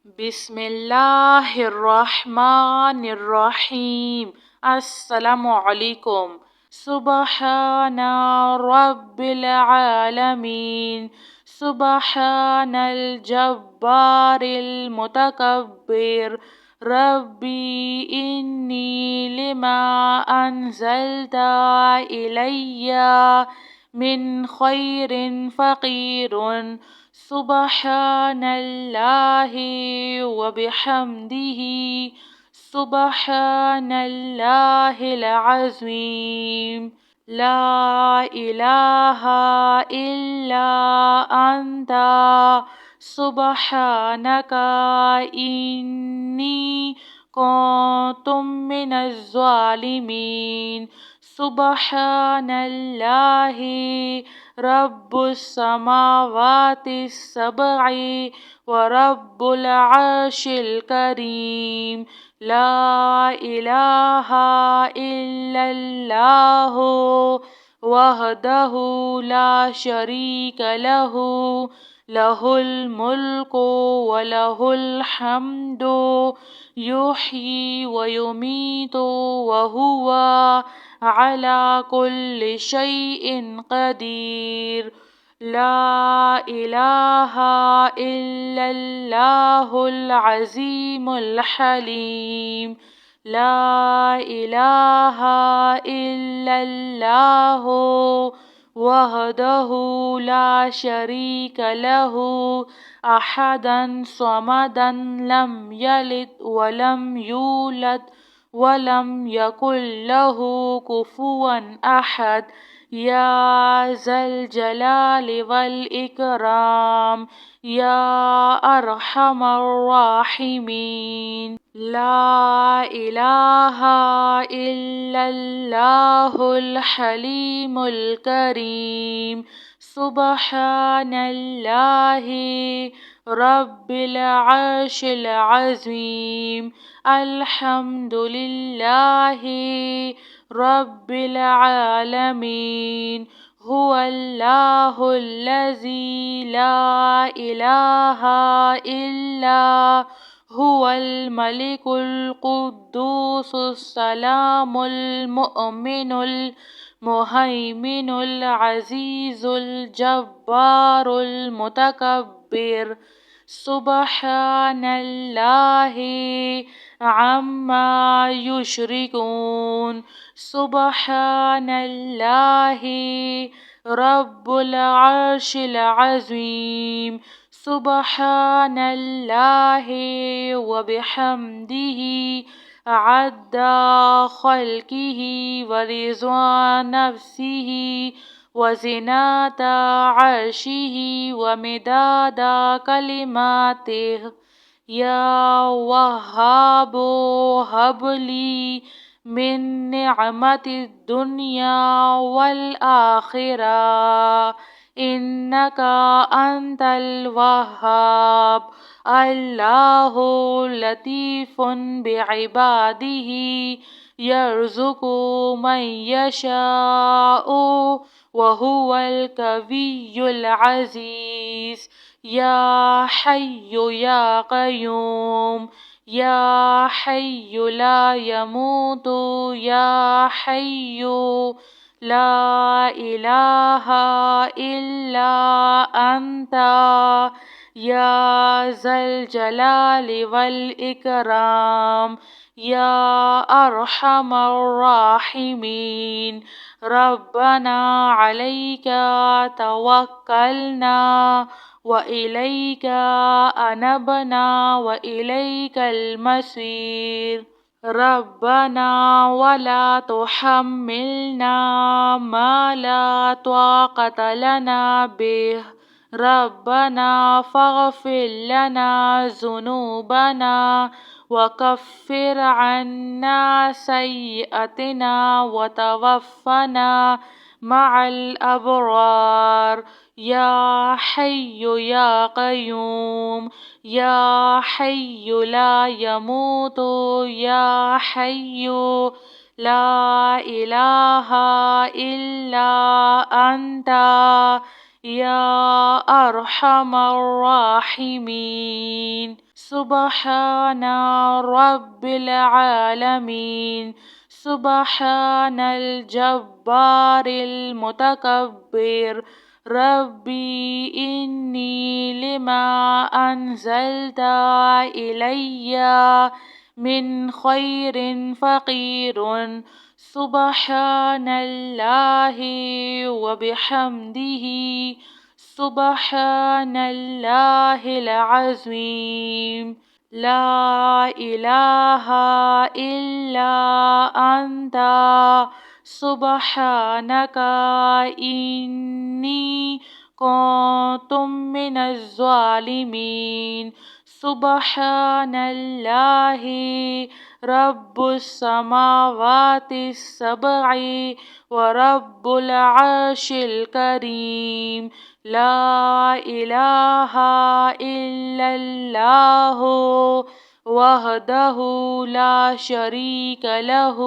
بسم اللہ الرحمن الرحیم۔ السلام علیکم۔ سبحان رب العالمین، سبحان الجبار المتکبر، ربی انی لما انزلت الی من خیر فقیر، سبحان اللہ وبحمدہ، سبحان اللہ العظیم، لا الہ الا انت سبحانک انی کنت من الظالمین، سبحان اللہ رب السماوات السبع ورب العرش الکریم، لا الہ الا اللہ وحدہ لا شریک لہ، لہ الملک ولہ الحمد، یحیی ویمیت وہو علی کل شیء قدیر، لا الہ الا اللہ العظیم الحلیم، لا الہ الا اللہ وحدہ لا شریک لہ، احدا صمدا لم یلد ولم یولد ولم یکن لہ کفوا احد، یا ذا الجلال والاکرام، یا ارحم الراحمین، لا الہ الا اللہ الحلیم الکریم، سبحان اللہ رب العرش العظیم، الحمد للہ رب العالمین، هو اللہ الذی لا الہ الا هو الملک القدوس السلام المؤمن المہیمن العزیز الجبار المتکبر، سبحان اللہ عما یشرکون، سبحان اللہ رب العرش العظیم، سبحان اللہ وبحمدہ، عدد خلقہ ورضا نفسہ وزنة عرشہ ومداد کلماتہ، یا وہاب ہب لی من نعمت الدنیا والآخرہ، انک انت الوہاب، اللہ لطیف بعبادہ، یرزق من یشاء وہو القوی العزیز، یا حی یا قیوم، یا حی لا یموت، یا حی لا الہ الا انت، یا ذا الجلال والاکرام، یا ارحم الراحمین، ربنا علیک توکلنا وإلیک انبنا وإلیک المصیر، ربنا ولا تحملنا ما لا طاقة لنا به، ربنا فاغفر لنا ذنوبنا وكفر عنا سيئاتنا وتوفنا مع الأبرار، یا حی یا قیوم، یا حی لا یموت، یا حی لا الہ الا انت، يا أرحم الراحمين. سبحان رب العالمين. سبحان الجبار المتكبر. ربي إني لما أنزلت إلي من خير فقير. سبحان الله وبحمده. سبحان الله العظيم. لا إله إلا أنت سبحانك إني كنت من الظالمين. سبحان الله رب السماوات السبع ورب العرش الكريم. لا إله إلا الله وحده لا شريك له.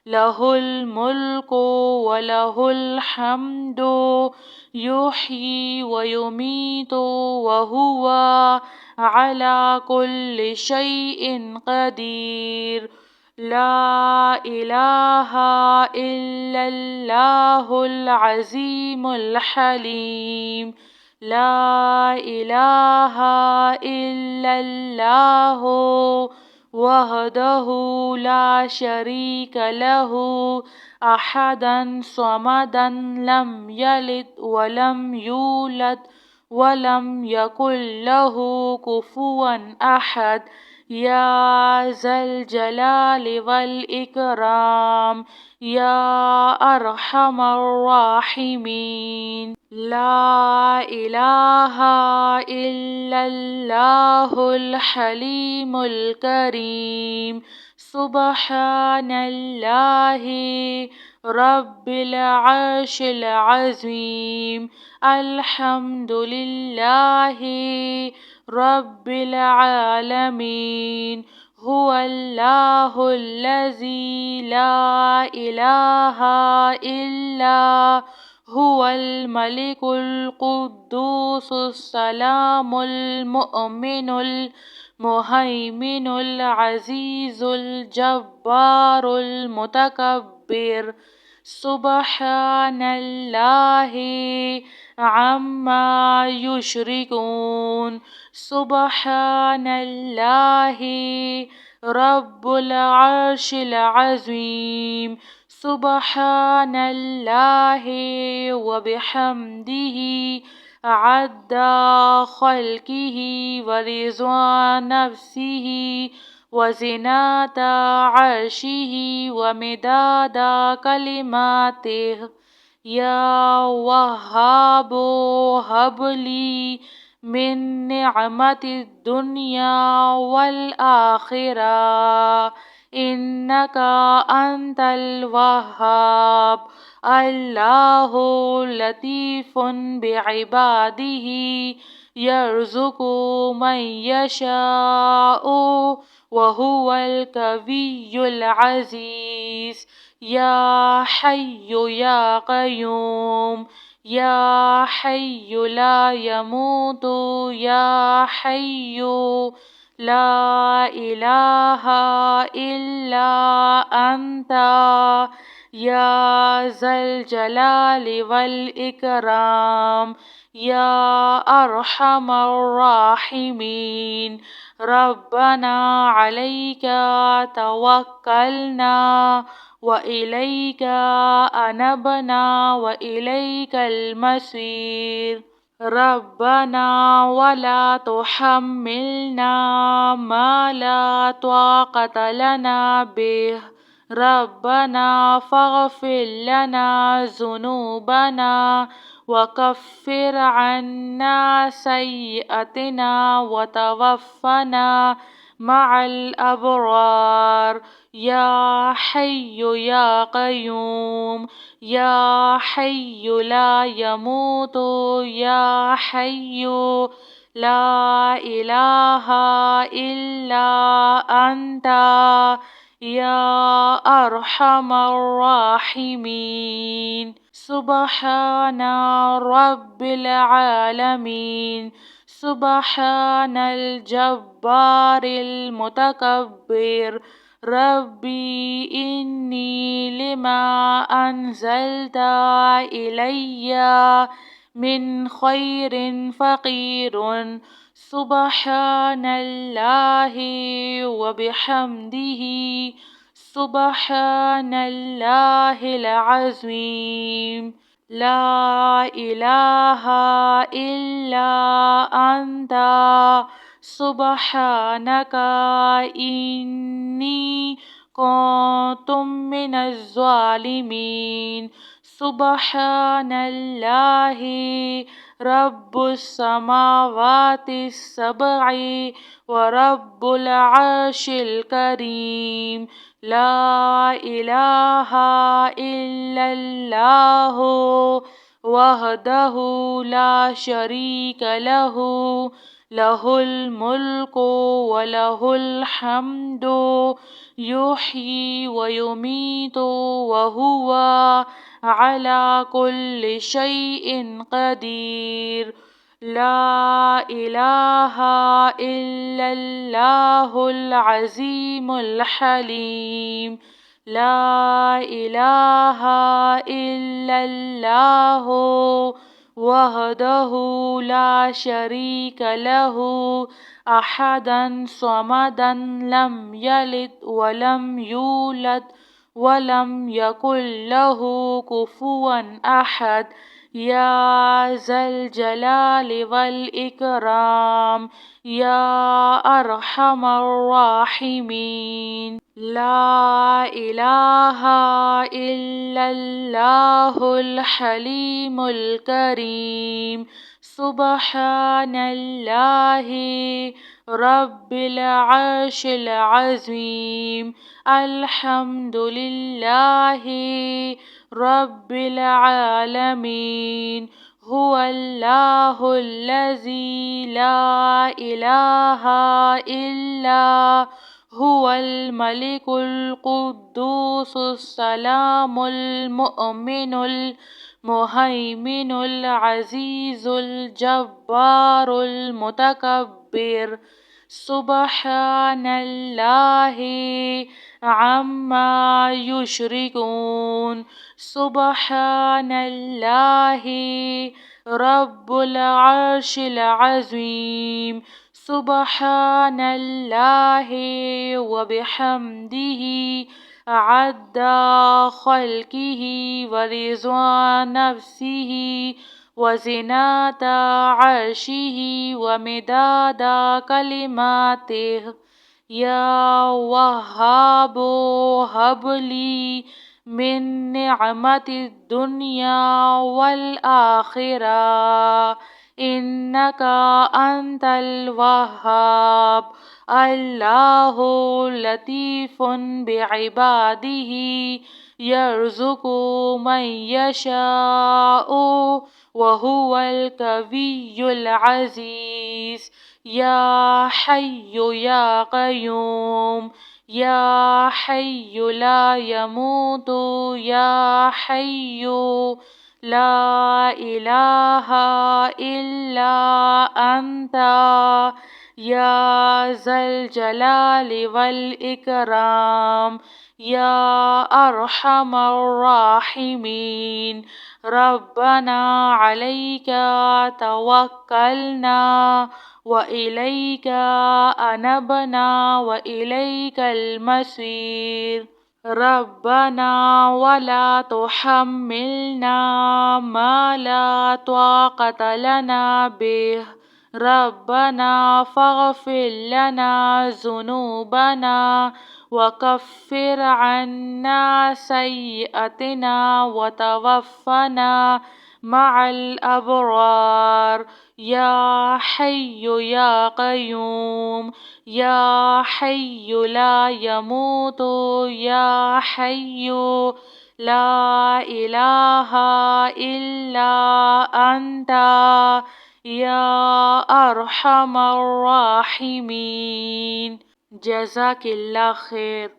له الملك وله الحمد يحيي ويميت وهو على كل شيء قدير. لا إله إلا الله العظيم الحليم. لا إله إلا الله وحده لا شريك له أحدا صمدا لم يلد ولم يولد ولم يكن له كفوا أحد. يا ذا الجلال والإكرام يا أرحم الراحمين. لا إله إلا الله الحليم الكريم. سبحان الله رب العرش العظيم. الحمد لله رب العالمين. هو الله الذي لا إله إلا هو الملك القدوس السلام المؤمن المهيمن العزيز الجبار المتكبر. سبحان الله عما يشركون. سبحان الله رب العرش العظيم. سبحان الله وبحمده عد خلقه ورضا نفسه وزنة عرشه ومداد كلماته. يا وهاب هب لي من نعمة الدنيا والآخرة إنك أنت الوهاب. الله لطيف بعباده يرزق من يشاء وهو القوي العزيز. يا حي يا قيوم يا حي لا يموت يا حي لا إله إلا أنت يا ذا الجلال والإكرام يا أرحم الراحمين. ربنا عليك توكلنا وإليك أنبنا وإليك المصير. ربنا ولا تحملنا ما لا طاقة لنا به. ربنا فاغفر لنا ذنوبنا وكفر عنا سيئاتنا وتوفنا مع الأبرار. يا حي يا قيوم يا حي لا يموت يا حي لا إله إلا أنت يا أرحم الراحمين. سبحان رب العالمين. سبحان الجبار المتكبر. ربي إني لما أنزلت إلي من خير فقير. سبحان الله وبحمده. سبحان الله العظيم. لا إله إلا أنت سبحانك إني كنت من الظالمين. سبحان الله رب السماوات السبع ورب العرش الكريم. لا إله إلا الله وحده لا شريك له. له الملك وله الحمد يحيي ويميت وهو على كل شيء قدير. لا إله إلا الله العظيم الحليم. لا إله إلا الله وحده لا شريك له أحدا صمدا لم يلد ولم يولد ولم يكن له كفوا أحد. يا ذا الجلال والإكرام يا أرحم الراحمين. لا إله إلا الله الحليم الكريم. سبحان الله رب العرش العظيم. الحمد لله رب العالمين. هو الله الذي لا إله إلا هو الملك القدوس السلام المؤمن المهيمن العزيز الجبار المتكبر. سبحان الله عما يشركون. سبحان الله رب العرش العظيم. سبحان الله وبحمده عد خلقه ورضا نفسه وزنة عرشه ومداد كلماته. يا وهاب هب لي من نعمة الدنيا والآخرة إنك أنت الوهاب. الله لطيف بعباده يرزق من يشاء وهو القوي العزيز. يا حي يا قيوم يا حي لا يموت يا حي لا إله إلا أنت يا ذا الجلال والإكرام يا أرحم الراحمين. ربنا عليك توكلنا وإليك أنبنا وإليك المصير. ربنا ولا تحملنا ما لا طاقة لنا به. ربنا فاغفر لنا ذنوبنا وكفر عنا سيئاتنا وتوفنا مع الأبرار. يا حي يا قيوم يا حي لا يموت يا حي لا إله إلا أنت يا أرحم الراحمين. جزاك الله خير.